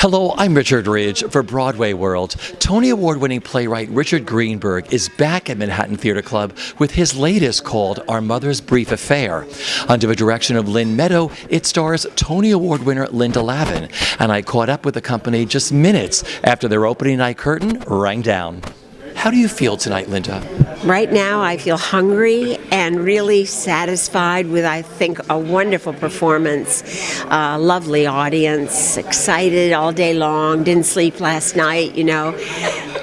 Hello, I'm Richard Ridge for Broadway World. Tony Award-winning playwright Richard Greenberg is back at Manhattan Theatre Club with his latest called Our Mother's Brief Affair. Under the direction of Lynne Meadow, it stars Tony Award winner Linda Lavin, and I caught up with the company just minutes after their opening night curtain rang down. How do you feel tonight, Linda? Right now, I feel hungry and really satisfied with, I think, a wonderful performance, lovely audience, excited all day long, didn't sleep last night,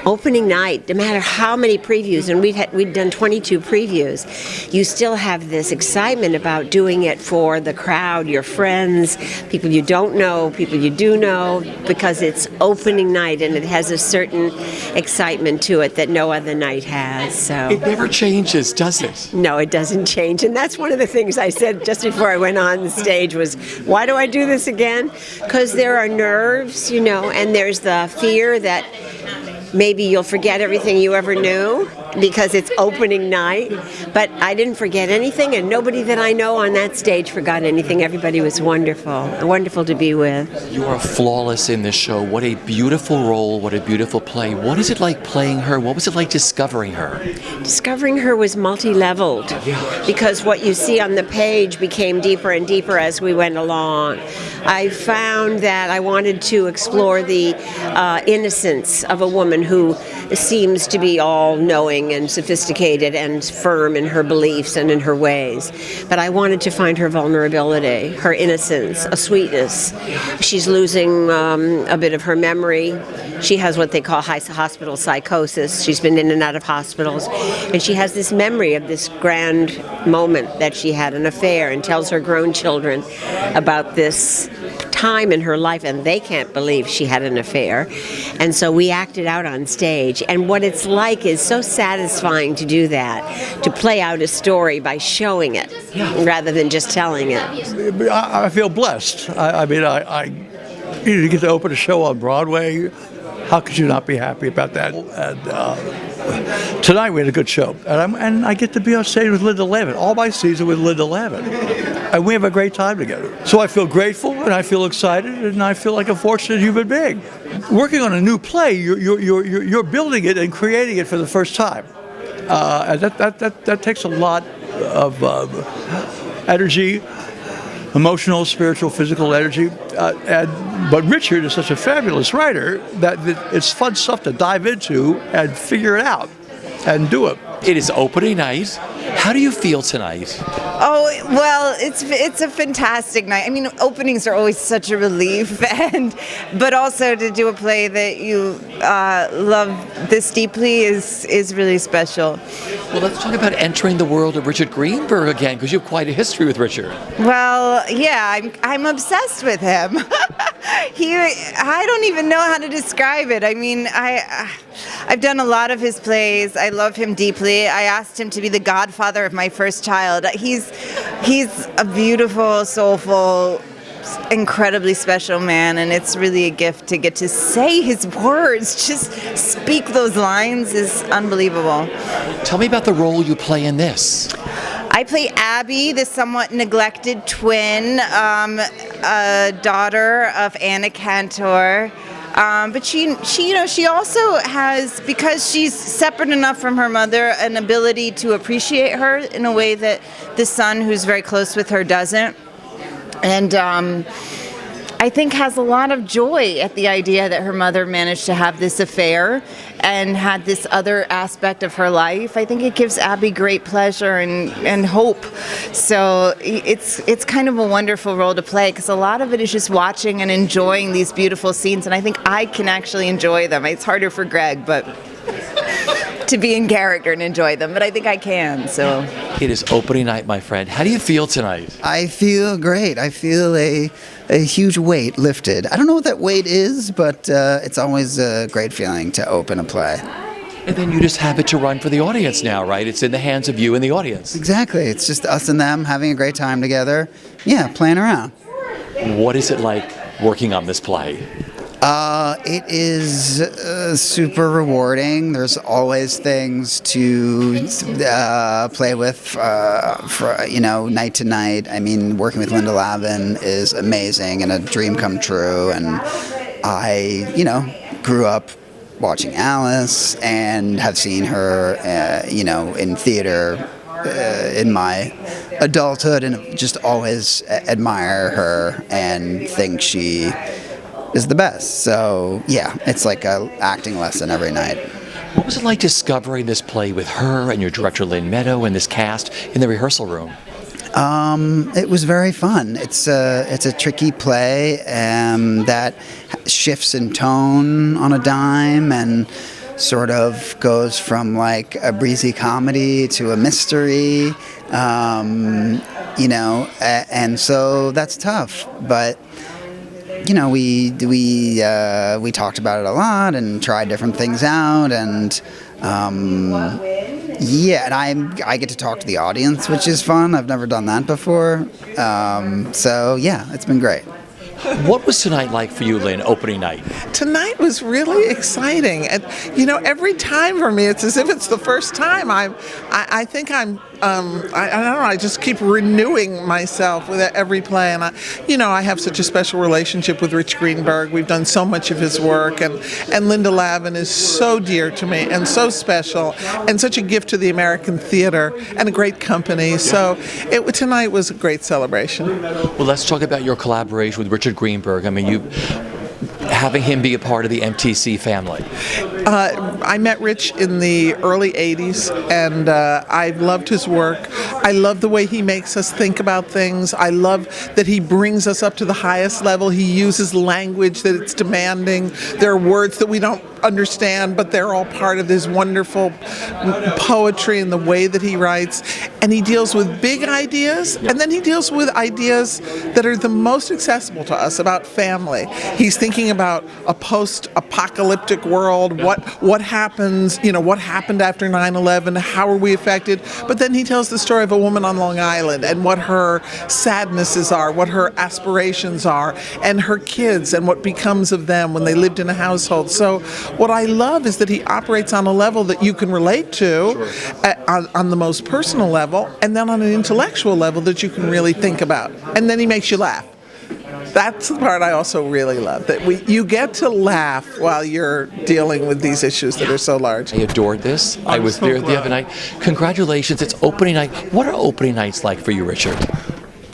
Opening night, no matter how many previews, and we'd done 22 previews, you still have this excitement about doing it for the crowd, your friends, people you don't know, people you do know, because it's opening night and it has a certain excitement to it that no other night has. So it never changes, does it? No, it doesn't change. And that's one of the things I said just before I went on the stage was, why do I do this again? Because there are nerves, and there's the fear that maybe you'll forget everything you ever knew because it's opening night. But I didn't forget anything, and nobody that I know on that stage forgot anything. Everybody was wonderful to be with. You are flawless in this show. What a beautiful role, what a beautiful play. What is it like playing her? What was it like discovering her? Discovering her was multi-leveled because what you see on the page became deeper and deeper as we went along. I found that I wanted to explore the innocence of a woman who seems to be all-knowing and sophisticated and firm in her beliefs and in her ways. But I wanted to find her vulnerability, her innocence, a sweetness. She's losing a bit of her memory. She has what they call hospital psychosis. She's been in and out of hospitals. And she has this memory of this grand moment that she had an affair and tells her grown children about this time in her life, and they can't believe she had an affair. And so we acted out on stage. And what it's like is so satisfying to do that, to play out a story by showing it rather than just telling it. I feel blessed. I to get to open a show on Broadway. How could you not be happy about that? And tonight we had a good show, and I get to be on stage with Linda Lavin. All my season with Linda Lavin, and we have a great time together. So I feel grateful, and I feel excited, and I feel like a fortunate human being. Working on a new play, you're building it and creating it for the first time, and that takes a lot of energy. Emotional, spiritual, physical energy, but Richard is such a fabulous writer that it's fun stuff to dive into and figure it out and do it. It is opening night. How do you feel tonight? Oh, well, it's a fantastic night. I mean, openings are always such a relief, but also to do a play that you love this deeply is really special. Well, let's talk about entering the world of Richard Greenberg again, because you have quite a history with Richard. Well, yeah, I'm obsessed with him. I don't even know how to describe it. I mean, I've done a lot of his plays. I love him deeply. I asked him to be the godfather of my first child. He's a beautiful, soulful, incredibly special man, and it's really a gift to get to say his words. Just speak those lines is unbelievable. Tell me about the role you play in this. I play Abby, the somewhat neglected twin, daughter of Anna Cantor. But she also has, because she's separate enough from her mother, an ability to appreciate her in a way that the son, who's very close with her, doesn't. And I think has a lot of joy at the idea that her mother managed to have this affair and had this other aspect of her life. I think it gives Abby great pleasure and hope. So it's kind of a wonderful role to play, because a lot of it is just watching and enjoying these beautiful scenes, and I think I can actually enjoy them. It's harder for Greg, but to be in character and enjoy them, but I think I can. So it is opening night, my friend. How do you feel tonight? I feel great. I feel a huge weight lifted. I don't know what that weight is, but it's always a great feeling to open a play. And then you just have it to run for the audience now, right? It's in the hands of you and the audience. Exactly. It's just us and them having a great time together. Yeah, playing around. What is it like working on this play? It is super rewarding. There's always things to play with for night to night. I mean, working with Linda Lavin is amazing and a dream come true. And I, grew up watching Alice and have seen her, in theater in my adulthood, and just always admire her and think she is the best. So yeah, it's like a acting lesson every night. What was it like discovering this play with her and your director Lynne Meadow and this cast in the rehearsal room? It was very fun. It's a tricky play that shifts in tone on a dime and sort of goes from like a breezy comedy to a mystery, and so that's tough. But we talked about it a lot and tried different things out, and and I get to talk to the audience, which is fun. I've never done that before, so yeah, it's been great. What was tonight like for you, Lynn, opening night? Tonight was really exciting. And, every time for me, it's as if it's the first time. I think I don't know, I just keep renewing myself with every play. And, I have such a special relationship with Rich Greenberg. We've done so much of his work. And Linda Lavin is so dear to me and so special and such a gift to the American theater and a great company. So tonight was a great celebration. Well, let's talk about your collaboration with Richard Greenberg. I mean, having him be a part of the MTC family. I met Rich in the early 80s, and I loved his work. I love the way he makes us think about things. I love that he brings us up to the highest level. He uses language that it's demanding. There are words that we don't understand, but they're all part of this wonderful poetry and the way that he writes. And he deals with big ideas, and then he deals with ideas that are the most accessible to us about family. He's thinking about a post-apocalyptic world, what happens, what happened after 9/11, how are we affected? But then he tells the story of a woman on Long Island and what her sadnesses are, what her aspirations are, and her kids and what becomes of them when they lived in a household. So what I love is that he operates on a level that you can relate to, on the most personal level, and then on an intellectual level that you can really think about. And then he makes you laugh. That's the part I also really love, that you get to laugh while you're dealing with these issues that are so large. I adored this. I was there the other night. Congratulations, it's opening night. What are opening nights like for you, Richard?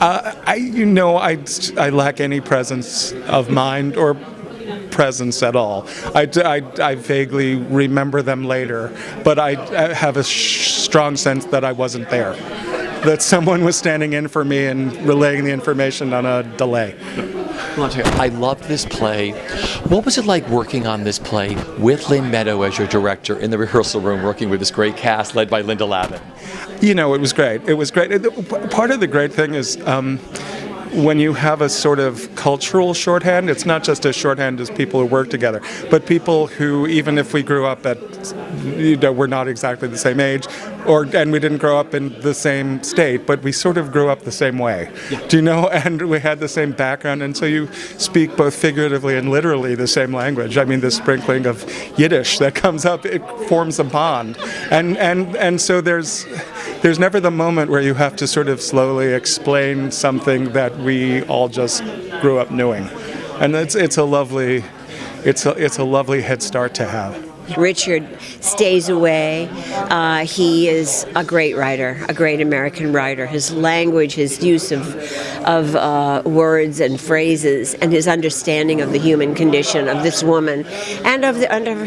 I lack any presence of mind or presence at all. I vaguely remember them later, but I have a strong sense that I wasn't there. That someone was standing in for me and relaying the information on a delay. I loved this play. What was it like working on this play with Lynne Meadow as your director in the rehearsal room, working with this great cast led by Linda Lavin? It was great. It was great. Part of the great thing is when you have a sort of cultural shorthand, it's not just as shorthand as people who work together, but people who, even if we grew up we're not exactly the same age, and we didn't grow up in the same state, but we sort of grew up the same way. Yeah. And we had the same background, and so you speak both figuratively and literally the same language. I mean, the sprinkling of Yiddish that comes up, it forms a bond, and so there's never the moment where you have to sort of slowly explain something that we all just grew up knowing, and it's a lovely head start to have. Richard stays away. He is a great writer, a great American writer. His language, his use of words and phrases, and his understanding of the human condition of this woman and of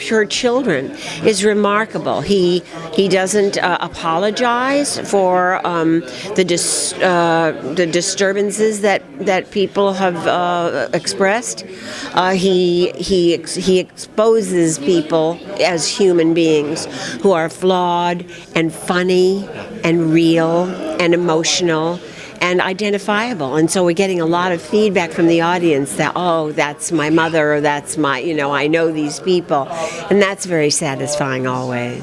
her children is remarkable. He doesn't apologize for the disturbances that people have expressed. He exposes people as human beings who are flawed and funny and real and emotional and identifiable. And so we're getting a lot of feedback from the audience that, oh, that's my mother, or that's my, I know these people. And that's very satisfying always.